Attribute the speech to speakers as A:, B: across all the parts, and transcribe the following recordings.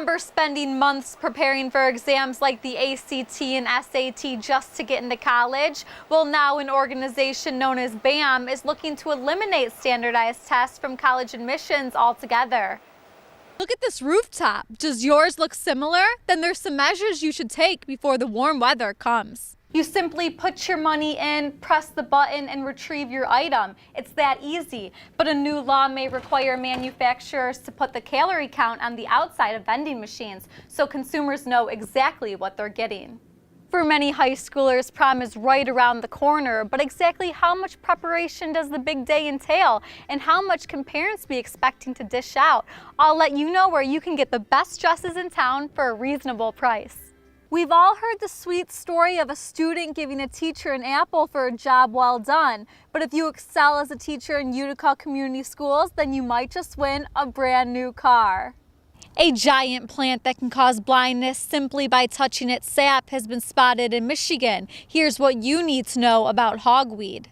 A: Remember spending months preparing for exams like the ACT and SAT just to get into college? Well, now an organization known as BAM is looking to eliminate standardized tests from college admissions altogether. Look at this rooftop. Does yours look similar? Then there's some measures you should take before the warm weather comes. You simply put your money in, press the button, and retrieve your item. It's that easy. But a new law may require manufacturers to put the calorie count on the outside of vending machines so consumers know exactly what they're getting. For many high schoolers, prom is right around the corner, but exactly how much preparation does the big day entail, and how much can parents be expecting to dish out? I'll let you know where you can get the best dresses in town for a reasonable price. We've all heard the sweet story of a student giving a teacher an apple for a job well done. But if you excel as a teacher in Utica Community Schools, then you might just win a brand new car. A giant plant that can cause blindness simply by touching its sap has been spotted in Michigan. Here's what you need to know about hogweed.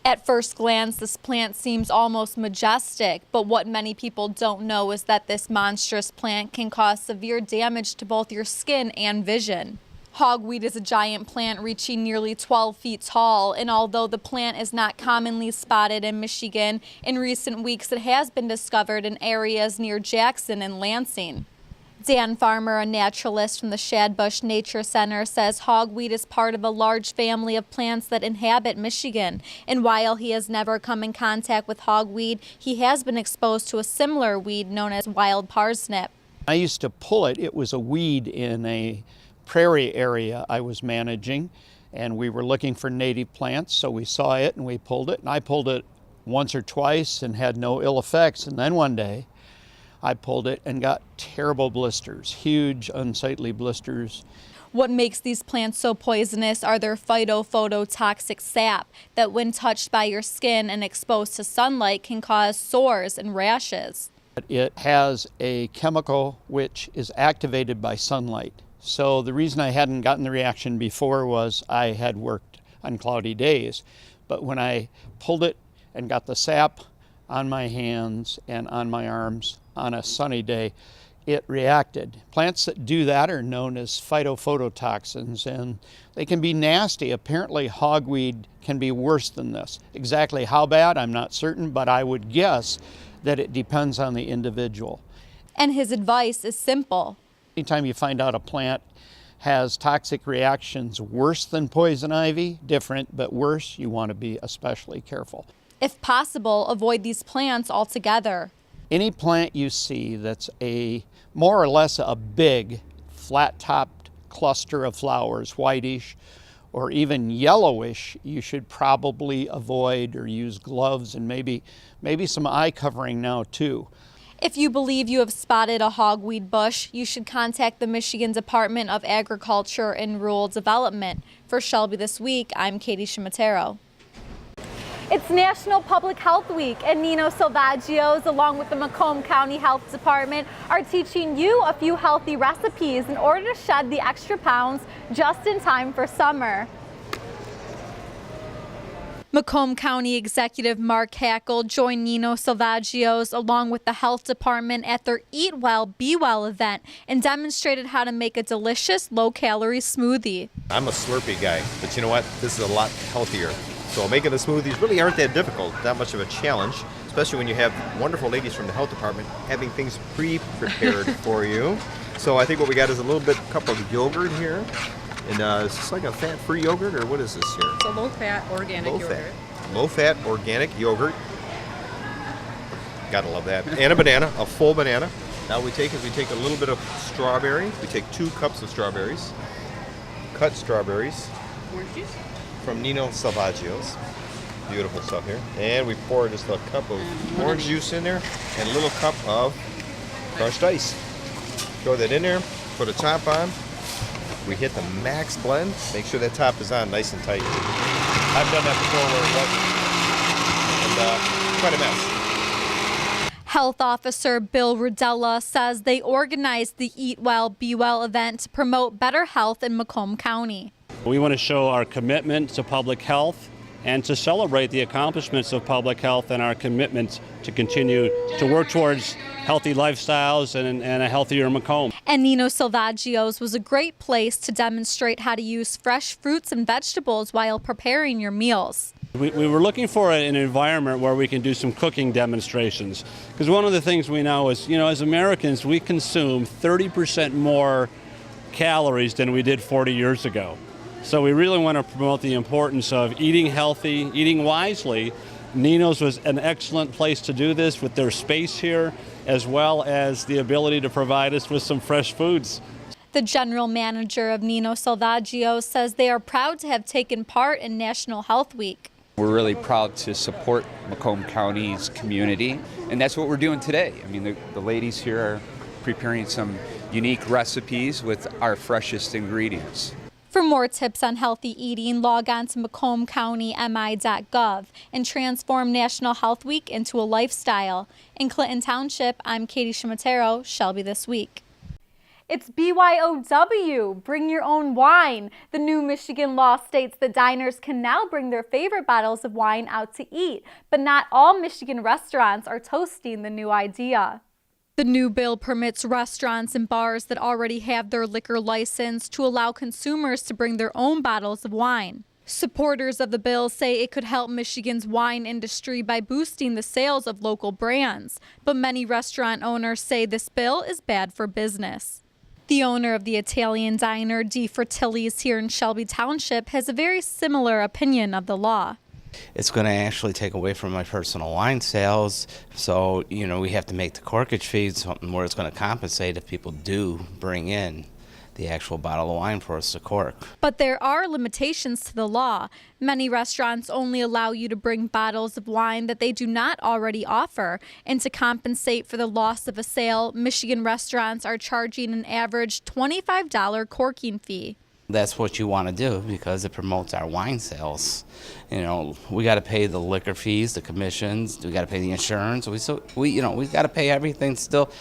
A: At first glance, this plant seems almost majestic, but what many people don't know is that this monstrous plant can cause severe damage to both your skin and vision. Hogweed is a giant plant reaching nearly 12 feet tall, and although the plant is not commonly spotted in Michigan, in recent weeks it has been discovered in areas near Jackson and Lansing. Dan Farmer, a naturalist from the Shadbush Nature Center, says hogweed is part of a large family of plants that inhabit Michigan. And while he has never come in contact with hogweed, he has been exposed to a similar weed known as wild parsnip.
B: I used to pull it. It was a weed in a prairie area I was managing, and we were looking for native plants, so we saw it and we pulled it. And I pulled it once or twice and had no ill effects. And then one day, I pulled it and got terrible blisters, huge, unsightly blisters.
A: What makes these plants so poisonous are their phytophototoxic sap that when touched by your skin and exposed to sunlight can cause sores and rashes.
B: It has a chemical which is activated by sunlight. So the reason I hadn't gotten the reaction before was I had worked on cloudy days. But when I pulled it and got the sap on my hands and on my arms on a sunny day, it reacted. Plants that do that are known as phytophototoxins, and they can be nasty. Apparently hogweed can be worse than this. Exactly how bad, I'm not certain, but I would guess that it depends on the individual.
A: And his advice is simple.
B: Anytime you find out a plant has toxic reactions worse than poison ivy, different but worse, you want to be especially careful.
A: If possible, avoid these plants altogether.
B: Any plant you see that's more or less a big, flat-topped cluster of flowers, whitish or even yellowish, you should probably avoid or use gloves and maybe some eye covering now too.
A: If you believe you have spotted a hogweed bush, you should contact the Michigan Department of Agriculture and Rural Development. For Shelby This Week, I'm Katie Ciaramitaro. It's National Public Health Week, and Nino Salvaggio's, along with the Macomb County Health Department, are teaching you a few healthy recipes in order to shed the extra pounds just in time for summer. Macomb County Executive Mark Hackle joined Nino Salvaggio's along with the Health Department at their Eat Well, Be Well event and demonstrated how to make a delicious, low-calorie smoothie.
C: I'm a Slurpee guy, but you know what? This is a lot healthier. So making the smoothies really aren't that difficult, not much of a challenge, especially when you have wonderful ladies from the health department having things pre-prepared for you. So I think what we got is a little bit cup of yogurt here. And is this like a fat-free yogurt, or what is this here?
D: It's a low-fat organic yogurt.
C: Low-fat organic yogurt. Gotta love that. And a banana, a full banana. Now we take a little bit of strawberry. We take 2 cups of strawberries. Cut strawberries.
D: Orange juice.
C: From Nino Salvaggio's. Beautiful stuff here. And we pour just a cup of orange juice in there and a little cup of crushed ice. Throw that in there, put a top on. We hit the max blend. Make sure that top is on nice and tight. I've done that before where it wasn't. And quite a mess.
A: Health Officer Bill Rudella says they organized the Eat Well, Be Well event to promote better health in Macomb County.
E: We want to show our commitment to public health and to celebrate the accomplishments of public health and our commitment to continue to work towards healthy lifestyles and a healthier Macomb.
A: And Nino Salvaggio's was a great place to demonstrate how to use fresh fruits and vegetables while preparing your meals.
E: We were looking for an environment where we can do some cooking demonstrations, because one of the things we know is, as Americans, we consume 30% more calories than we did 40 years ago. So we really want to promote the importance of eating healthy, eating wisely. Nino's was an excellent place to do this with their space here, as well as the ability to provide us with some fresh foods.
A: The general manager of Nino Salvaggio says they are proud to have taken part in National Health Week.
F: We're really proud to support Macomb County's community, and that's what we're doing today. I mean, the ladies here are preparing some unique recipes with our freshest ingredients.
A: For more tips on healthy eating, log on to macombcountymi.gov and transform National Health Week into a lifestyle. In Clinton Township, I'm Katie Ciaramitaro, Shelby This Week. It's BYOW, bring your own wine. The new Michigan law states that diners can now bring their favorite bottles of wine out to eat, but not all Michigan restaurants are toasting the new idea. The new bill permits restaurants and bars that already have their liquor license to allow consumers to bring their own bottles of wine. Supporters of the bill say it could help Michigan's wine industry by boosting the sales of local brands, but many restaurant owners say this bill is bad for business. The owner of the Italian diner Di Fratelli's here in Shelby Township has a very similar opinion of the law.
G: It's going to actually take away from my personal wine sales, so we have to make the corkage fee something where it's going to compensate if people do bring in the actual bottle of wine for us to cork.
A: But there are limitations to the law. Many restaurants only allow you to bring bottles of wine that they do not already offer, and to compensate for the loss of a sale, Michigan restaurants are charging an average $25 corking fee.
G: That's what you want to do because it promotes our wine sales. We got to pay the liquor fees, the commissions, we got to pay the insurance. We've got to pay everything still.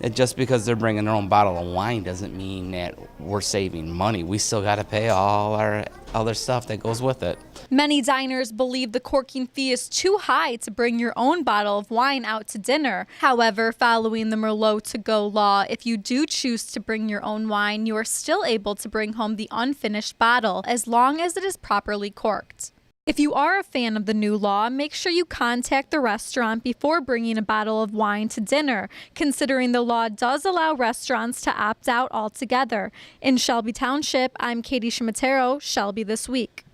G: And just because they're bringing their own bottle of wine doesn't mean that we're saving money. We still got to pay all our other stuff that goes with it.
A: Many diners believe the corking fee is too high to bring your own bottle of wine out to dinner. However, following the Merlot to-go law, if you do choose to bring your own wine, you are still able to bring home the unfinished bottle as long as it is properly corked. If you are a fan of the new law, make sure you contact the restaurant before bringing a bottle of wine to dinner, considering the law does allow restaurants to opt out altogether. In Shelby Township, I'm Katie Ciaramitaro, Shelby This Week.